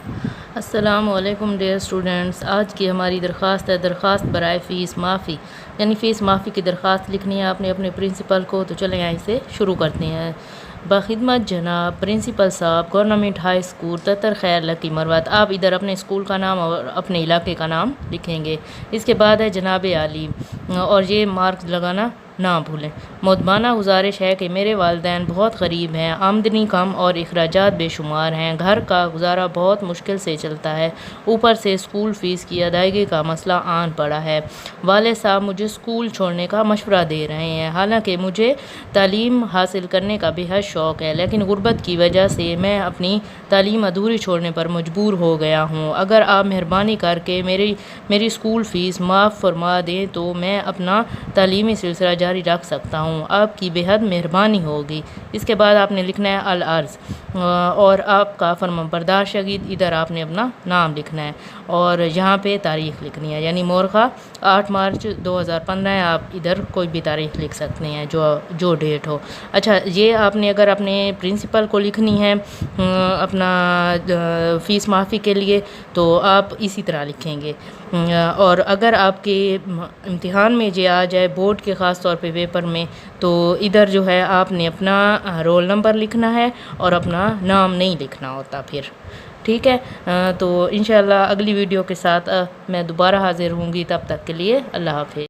السلام علیکم dear students, آج کی ہماری درخواست ہے درخواست برائے فیس معافی، یعنی فیس معافی کی درخواست لکھنی ہے آپ نے اپنے پرنسپل کو۔ تو چلیں یہیں سے شروع کرتے ہیں۔ بخدمت جناب پرنسپل صاحب، گورنمنٹ ہائی اسکول تتر خیر لکی مروت۔ آپ ادھر اپنے اسکول کا نام اور اپنے علاقے کا نام لکھیں گے۔ اس کے بعد ہے جناب عالی، اور یہ مارکس لگانا نہ بھولیں۔ مؤدبانہ گزارش ہے کہ میرے والدین بہت غریب ہیں، آمدنی کم اور اخراجات بے شمار ہیں، گھر کا گزارا بہت مشکل سے چلتا ہے، اوپر سے اسکول فیس کی ادائیگی کا مسئلہ آن پڑا ہے۔ والد صاحب مجھے اسکول چھوڑنے کا مشورہ دے رہے ہیں، حالانکہ مجھے تعلیم حاصل کرنے کا بے حد شوق ہے، لیکن غربت کی وجہ سے میں اپنی تعلیم ادھوری چھوڑنے پر مجبور ہو گیا ہوں۔ اگر آپ مہربانی کر کے میری اسکول فیس معاف فرما دیں تو میں اپنا تعلیمی سلسلہ جاری رکھ سکتا ہوں، آپ کی بے حد مہربانی ہوگی۔ اس کے بعد آپ نے لکھنا ہے العرض، اور آپ کا فرمانبردار شاگرد، ادھر آپ نے اپنا نام لکھنا ہے اور یہاں پہ تاریخ لکھنی ہے، یعنی مورخہ 8 مارچ 2015 ہے۔ آپ ادھر کوئی بھی تاریخ لکھ سکتے ہیں جو ڈیٹ ہو۔ اچھا، یہ آپ نے اگر اپنے پرنسپل کو لکھنی ہے اپنا فیس معافی کے لیے تو آپ اسی طرح لکھیں گے، اور اگر آپ کے امتحان میں یہ آ جائے بورڈ کے خاص طور پہ پیپر میں، تو ادھر جو ہے آپ نے اپنا رول نمبر لکھنا ہے اور اپنا نام نہیں لکھنا ہوتا پھر، ٹھیک ہے؟ تو انشاءاللہ اگلی ویڈیو کے ساتھ میں دوبارہ حاضر ہوں گی، تب تک کے لیے اللہ حافظ۔